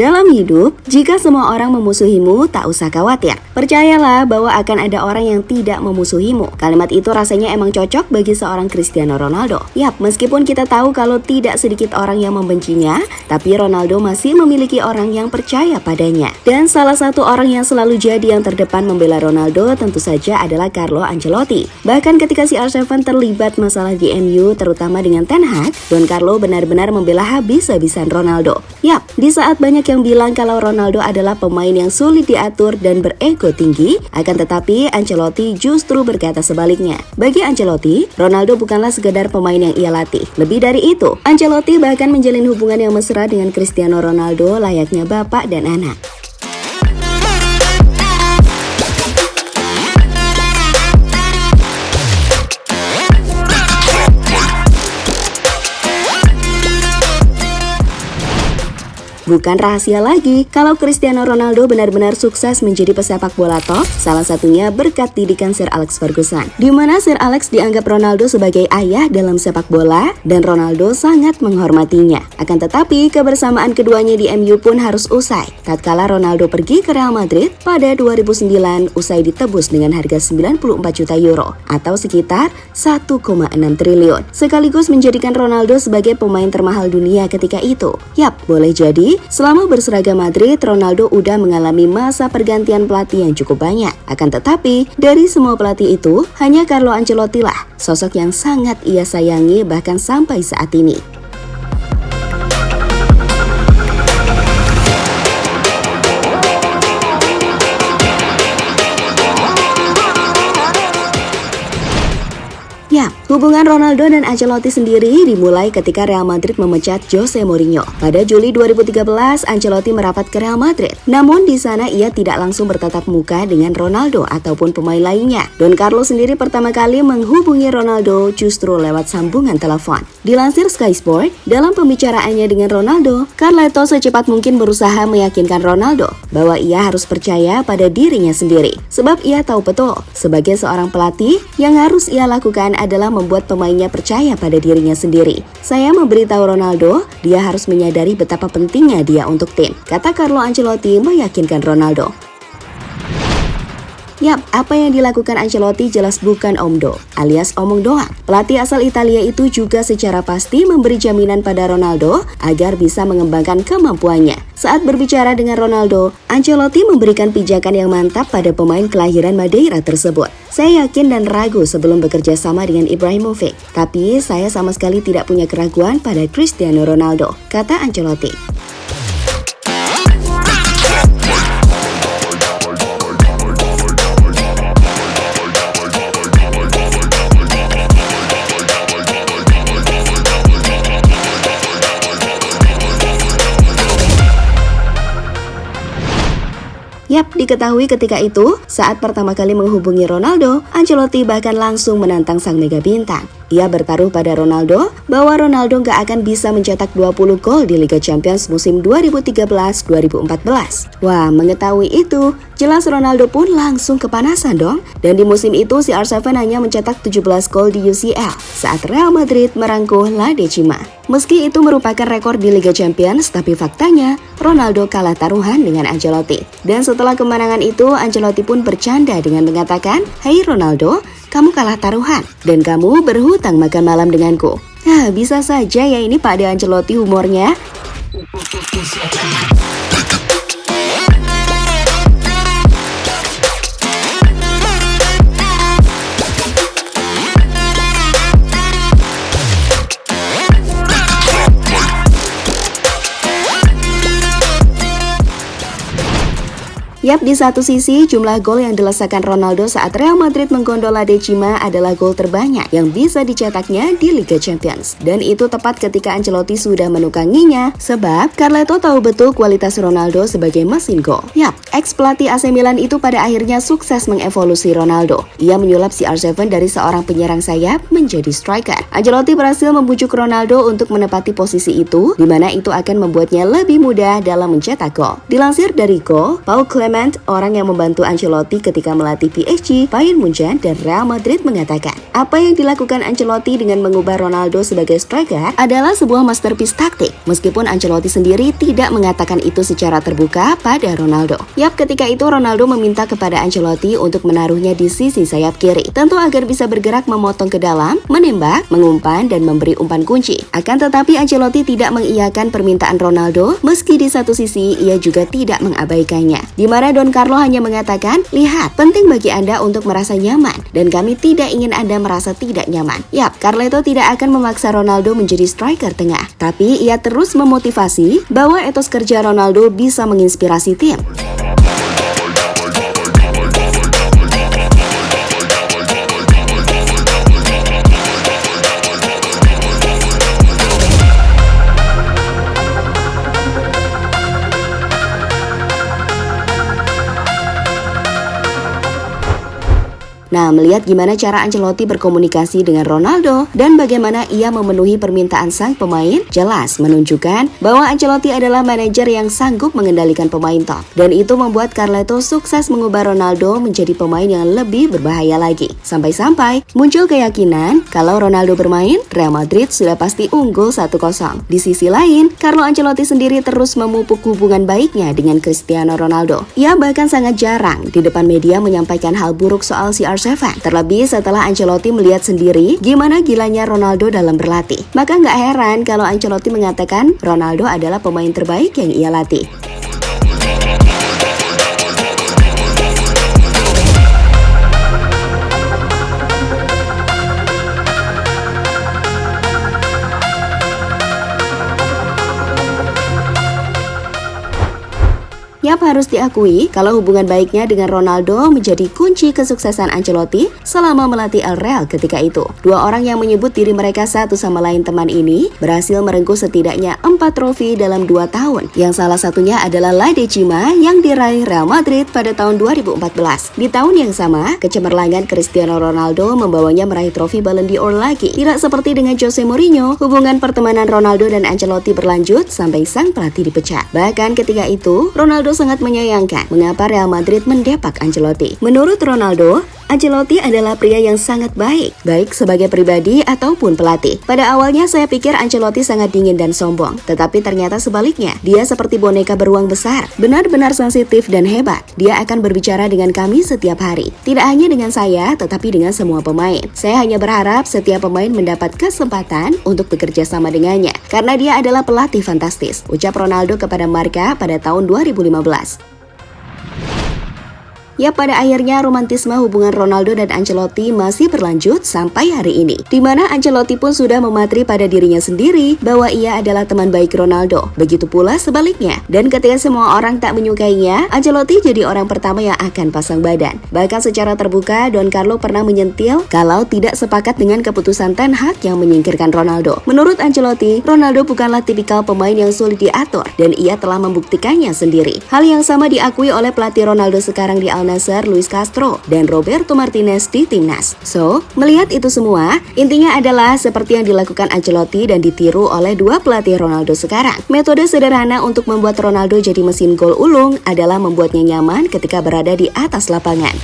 Dalam hidup, jika semua orang memusuhimu, tak usah khawatir. Percayalah bahwa akan ada orang yang tidak memusuhimu. Kalimat itu rasanya emang cocok bagi seorang Cristiano Ronaldo. Yap, meskipun kita tahu kalau tidak sedikit orang yang membencinya, tapi Ronaldo masih memiliki orang yang percaya padanya. Dan salah satu orang yang selalu jadi yang terdepan membela Ronaldo tentu saja adalah Carlo Ancelotti. Bahkan ketika CR7 terlibat masalah di MU, terutama dengan Ten Hag, Don Carlo benar-benar membela habis-habisan Ronaldo. Yap, di saat banyak yang bilang kalau Ronaldo adalah pemain yang sulit diatur dan berego tinggi, akan tetapi Ancelotti justru berkata sebaliknya. Bagi Ancelotti, Ronaldo bukanlah sekedar pemain yang ia latih. Lebih dari itu, Ancelotti bahkan menjalin hubungan yang mesra dengan Cristiano Ronaldo layaknya bapak dan anak. Bukan rahasia lagi kalau Cristiano Ronaldo benar-benar sukses menjadi pesepak bola top, salah satunya berkat didikan Sir Alex Ferguson. Di mana Sir Alex dianggap Ronaldo sebagai ayah dalam sepak bola dan Ronaldo sangat menghormatinya. Akan tetapi kebersamaan keduanya di MU pun harus usai tatkala Ronaldo pergi ke Real Madrid pada 2009 usai ditebus dengan harga 94 juta euro atau sekitar 1,6 triliun. Sekaligus menjadikan Ronaldo sebagai pemain termahal dunia ketika itu. Yap, boleh jadi selama berseragam Madrid, Ronaldo udah mengalami masa pergantian pelatih yang cukup banyak. Akan tetapi, dari semua pelatih itu, hanya Carlo Ancelotti lah sosok yang sangat ia sayangi bahkan sampai saat ini. Ya, hubungan Ronaldo dan Ancelotti sendiri dimulai ketika Real Madrid memecat Jose Mourinho. Pada Juli 2013, Ancelotti merapat ke Real Madrid. Namun di sana ia tidak langsung bertatap muka dengan Ronaldo ataupun pemain lainnya. Don Carlo sendiri pertama kali menghubungi Ronaldo justru lewat sambungan telepon. Dilansir Sky Sport, dalam pembicaraannya dengan Ronaldo, Carleto secepat mungkin berusaha meyakinkan Ronaldo bahwa ia harus percaya pada dirinya sendiri. Sebab ia tahu betul, sebagai seorang pelatih, yang harus ia lakukan adalah membuat pemainnya percaya pada dirinya sendiri. Saya memberitahu Ronaldo, dia harus menyadari betapa pentingnya dia untuk tim, kata Carlo Ancelotti meyakinkan Ronaldo. Yap, apa yang dilakukan Ancelotti jelas bukan omdo, alias omong doang. Pelatih asal Italia itu juga secara pasti memberi jaminan pada Ronaldo agar bisa mengembangkan kemampuannya. Saat berbicara dengan Ronaldo, Ancelotti memberikan pijakan yang mantap pada pemain kelahiran Madeira tersebut. Saya yakin dan ragu sebelum bekerja sama dengan Ibrahimovic, tapi saya sama sekali tidak punya keraguan pada Cristiano Ronaldo, kata Ancelotti. Yap, diketahui ketika itu, saat pertama kali menghubungi Ronaldo, Ancelotti bahkan langsung menantang sang mega bintang. Ia bertaruh pada Ronaldo bahwa Ronaldo gak akan bisa mencetak 20 gol di Liga Champions musim 2013-2014. Wah, mengetahui itu, jelas Ronaldo pun langsung kepanasan dong. Dan di musim itu, CR7 hanya mencetak 17 gol di UCL saat Real Madrid merangkuh La Decima. Meski itu merupakan rekor di Liga Champions, tapi faktanya Ronaldo kalah taruhan dengan Ancelotti. Dan setelah kemenangan itu, Ancelotti pun bercanda dengan mengatakan, "Hai Ronaldo, kamu kalah taruhan dan kamu berhutang makan malam denganku." Nah, bisa saja ya ini Pak De Ancelotti humornya. Yap, di satu sisi, jumlah gol yang dilesakan Ronaldo saat Real Madrid menggondol La Decima adalah gol terbanyak yang bisa dicetaknya di Liga Champions. Dan itu tepat ketika Ancelotti sudah menukanginya, sebab Carleto tahu betul kualitas Ronaldo sebagai mesin gol. Yap, ex-pelatih AC Milan itu pada akhirnya sukses mengevolusi Ronaldo. Ia menyulap CR7 dari seorang penyerang sayap menjadi striker. Ancelotti berhasil membujuk Ronaldo untuk menepati posisi itu, di mana itu akan membuatnya lebih mudah dalam mencetak gol. Dilansir dari Goal, Paul Clement Laurent, orang yang membantu Ancelotti ketika melatih PSG, Bayern Munchen, dan Real Madrid mengatakan, apa yang dilakukan Ancelotti dengan mengubah Ronaldo sebagai striker adalah sebuah masterpiece taktik, meskipun Ancelotti sendiri tidak mengatakan itu secara terbuka pada Ronaldo. Yap, ketika itu Ronaldo meminta kepada Ancelotti untuk menaruhnya di sisi sayap kiri, tentu agar bisa bergerak memotong ke dalam, menembak, mengumpan, dan memberi umpan kunci. Akan tetapi Ancelotti tidak mengiyakan permintaan Ronaldo, meski di satu sisi ia juga tidak mengabaikannya. Di mana Don Carlo hanya mengatakan, lihat, penting bagi Anda untuk merasa nyaman, dan kami tidak ingin Anda merasa tidak nyaman. Yap, Carleto tidak akan memaksa Ronaldo menjadi striker tengah, tapi ia terus memotivasi bahwa etos kerja Ronaldo bisa menginspirasi tim. Nah, melihat gimana cara Ancelotti berkomunikasi dengan Ronaldo dan bagaimana ia memenuhi permintaan sang pemain, jelas menunjukkan bahwa Ancelotti adalah manajer yang sanggup mengendalikan pemain top. Dan itu membuat Carleto sukses mengubah Ronaldo menjadi pemain yang lebih berbahaya lagi. Sampai-sampai muncul keyakinan kalau Ronaldo bermain, Real Madrid sudah pasti unggul 1-0. Di sisi lain, Carlo Ancelotti sendiri terus memupuk hubungan baiknya dengan Cristiano Ronaldo. Ia bahkan sangat jarang di depan media menyampaikan hal buruk soal CR7. Terlebih setelah Ancelotti melihat sendiri gimana gilanya Ronaldo dalam berlatih. Maka nggak heran kalau Ancelotti mengatakan Ronaldo adalah pemain terbaik yang ia latih. Yap, harus diakui kalau hubungan baiknya dengan Ronaldo menjadi kunci kesuksesan Ancelotti selama melatih El Real ketika itu. Dua orang yang menyebut diri mereka satu sama lain teman ini berhasil merengkuh setidaknya 4 trofi dalam 2 tahun, yang salah satunya adalah La Decima yang diraih Real Madrid pada tahun 2014. Di tahun yang sama, kecemerlangan Cristiano Ronaldo membawanya meraih trofi Ballon d'Or lagi. Tidak seperti dengan Jose Mourinho, hubungan pertemanan Ronaldo dan Ancelotti berlanjut sampai sang pelatih dipecat. Bahkan ketika itu, Ronaldo sangat menyayangkan mengapa Real Madrid mendepak Ancelotti. Menurut Ronaldo, Ancelotti adalah pria yang sangat baik sebagai pribadi ataupun pelatih. Pada awalnya saya pikir Ancelotti sangat dingin dan sombong, tetapi ternyata sebaliknya. Dia seperti boneka beruang besar, benar-benar sensitif dan hebat. Dia akan berbicara dengan kami setiap hari. Tidak hanya dengan saya, tetapi dengan semua pemain. Saya hanya berharap setiap pemain mendapat kesempatan untuk bekerja sama dengannya, karena dia adalah pelatih fantastis, ucap Ronaldo kepada Marca pada tahun 2015. Ya, pada akhirnya romantisme hubungan Ronaldo dan Ancelotti masih berlanjut sampai hari ini, di mana Ancelotti pun sudah mematri pada dirinya sendiri bahwa ia adalah teman baik Ronaldo. Begitu pula sebaliknya. Dan ketika semua orang tak menyukainya, Ancelotti jadi orang pertama yang akan pasang badan. Bahkan secara terbuka, Don Carlo pernah menyentil kalau tidak sepakat dengan keputusan Ten Hag yang menyingkirkan Ronaldo. Menurut Ancelotti, Ronaldo bukanlah tipikal pemain yang sulit diatur, dan ia telah membuktikannya sendiri. Hal yang sama diakui oleh pelatih Ronaldo sekarang di Al Nassr, Luis Castro, dan Roberto Martinez di timnas. So, melihat itu semua, intinya adalah seperti yang dilakukan Ancelotti dan ditiru oleh dua pelatih Ronaldo sekarang. Metode sederhana untuk membuat Ronaldo jadi mesin gol ulung adalah membuatnya nyaman ketika berada di atas lapangan.